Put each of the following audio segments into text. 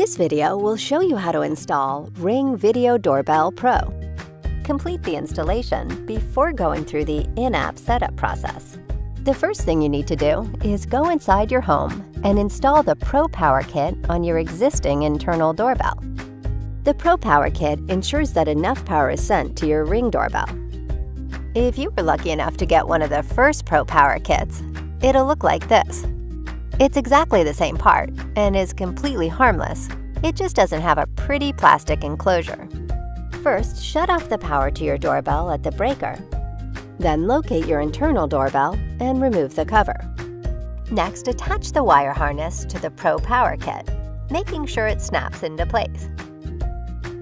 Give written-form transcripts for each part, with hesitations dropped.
This video will show you how to install Ring Video Doorbell Pro. Complete the installation before going through the in-app setup process. The first thing you need to do is go inside your home and install the Pro Power Kit on your existing internal doorbell. The Pro Power Kit ensures that enough power is sent to your Ring doorbell. If you were lucky enough to get one of the first Pro Power Kits, it'll look like this. It's exactly the same part and is completely harmless. It just doesn't have a pretty plastic enclosure. First, shut off the power to your doorbell at the breaker. Then locate your internal doorbell and remove the cover. Next, attach the wire harness to the Pro Power Kit, making sure it snaps into place.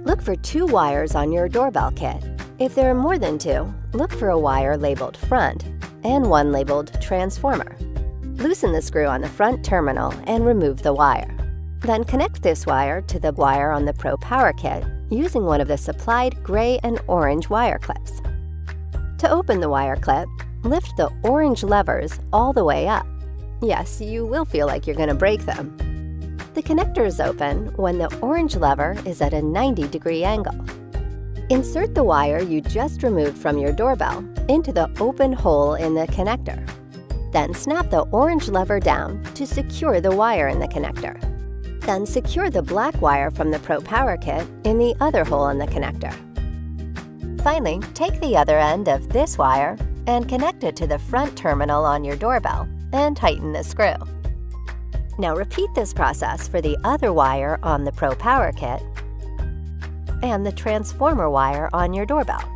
Look for 2 wires on your doorbell kit. If there are more than 2, look for a wire labeled front and one labeled transformer. Loosen the screw on the front terminal and remove the wire. Then connect this wire to the wire on the Pro Power Kit using one of the supplied gray and orange wire clips. To open the wire clip, lift the orange levers all the way up. Yes, you will feel like you're going to break them. The connector is open when the orange lever is at a 90-degree angle. Insert the wire you just removed from your doorbell into the open hole in the connector. Then snap the orange lever down to secure the wire in the connector. Then secure the black wire from the Pro Power Kit in the other hole in the connector. Finally, take the other end of this wire and connect it to the front terminal on your doorbell and tighten the screw. Now repeat this process for the other wire on the Pro Power Kit and the transformer wire on your doorbell.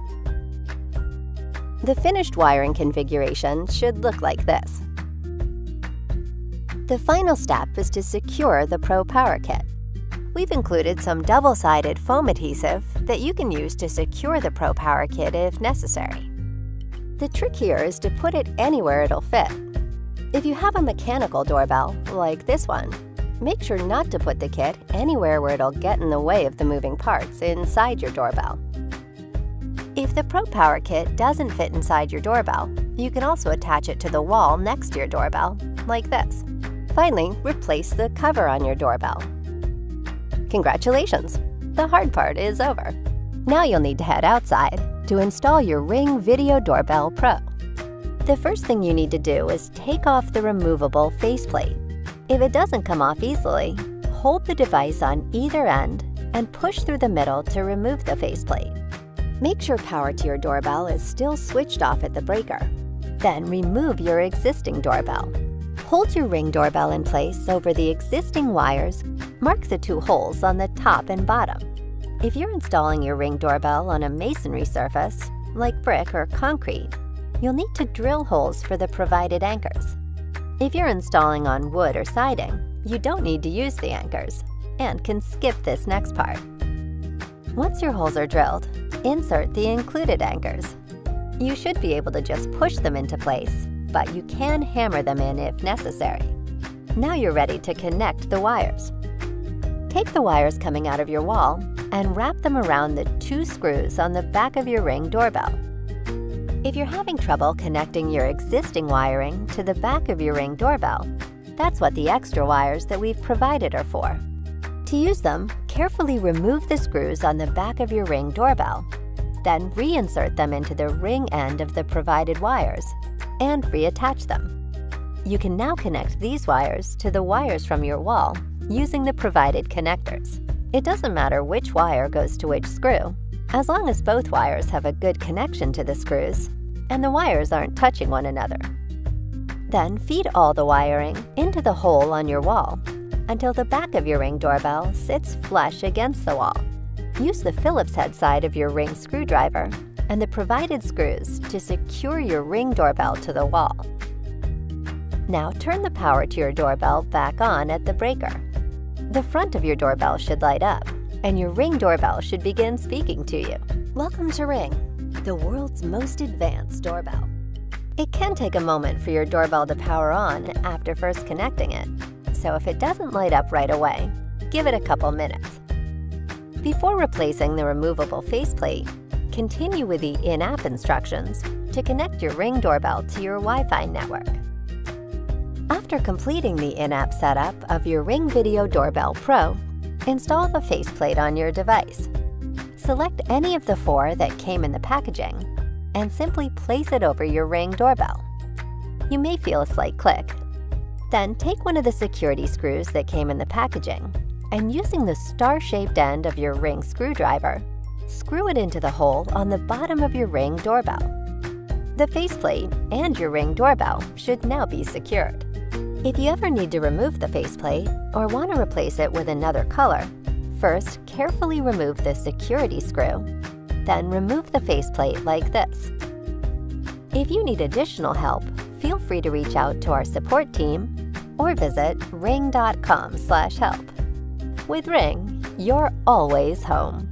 The finished wiring configuration should look like this. The final step is to secure the Pro Power Kit. We've included some double-sided foam adhesive that you can use to secure the Pro Power Kit if necessary. The trick here is to put it anywhere it'll fit. If you have a mechanical doorbell, like this one, make sure not to put the kit anywhere where it'll get in the way of the moving parts inside your doorbell. If the Pro Power Kit doesn't fit inside your doorbell, you can also attach it to the wall next to your doorbell, like this. Finally, replace the cover on your doorbell. Congratulations! The hard part is over. Now you'll need to head outside to install your Ring Video Doorbell Pro. The first thing you need to do is take off the removable faceplate. If it doesn't come off easily, hold the device on either end and push through the middle to remove the faceplate. Make sure power to your doorbell is still switched off at the breaker. Then remove your existing doorbell. Hold your Ring doorbell in place over the existing wires. Mark the 2 holes on the top and bottom. If you're installing your Ring doorbell on a masonry surface, like brick or concrete, you'll need to drill holes for the provided anchors. If you're installing on wood or siding, you don't need to use the anchors and can skip this next part. Once your holes are drilled, insert the included anchors. You should be able to just push them into place, but you can hammer them in if necessary. Now you're ready to connect the wires. Take the wires coming out of your wall and wrap them around the 2 screws on the back of your Ring doorbell. If you're having trouble connecting your existing wiring to the back of your Ring doorbell, that's what the extra wires that we've provided are for. To use them, carefully remove the screws on the back of your Ring doorbell, then reinsert them into the ring end of the provided wires and reattach them. You can now connect these wires to the wires from your wall using the provided connectors. It doesn't matter which wire goes to which screw, as long as both wires have a good connection to the screws and the wires aren't touching one another. Then feed all the wiring into the hole on your wall until the back of your Ring doorbell sits flush against the wall. Use the Phillips head side of your Ring screwdriver and the provided screws to secure your Ring doorbell to the wall. Now turn the power to your doorbell back on at the breaker. The front of your doorbell should light up, and your Ring doorbell should begin speaking to you. Welcome to Ring, the world's most advanced doorbell. It can take a moment for your doorbell to power on after first connecting it, so if it doesn't light up right away, give it a couple minutes. Before replacing the removable faceplate, continue with the in-app instructions to connect your Ring doorbell to your Wi-Fi network. After completing the in-app setup of your Ring Video Doorbell Pro Install the faceplate on your device. Select any of the 4 that came in the packaging and simply place it over your Ring doorbell. You may feel a slight click. Then take one of the security screws that came in the packaging and, using the star-shaped end of your Ring screwdriver, screw it into the hole on the bottom of your Ring doorbell. The faceplate and your Ring doorbell should now be secured. If you ever need to remove the faceplate or want to replace it with another color, first carefully remove the security screw, then remove the faceplate like this. If you need additional help, feel free to reach out to our support team or visit ring.com/help. With Ring, you're always home.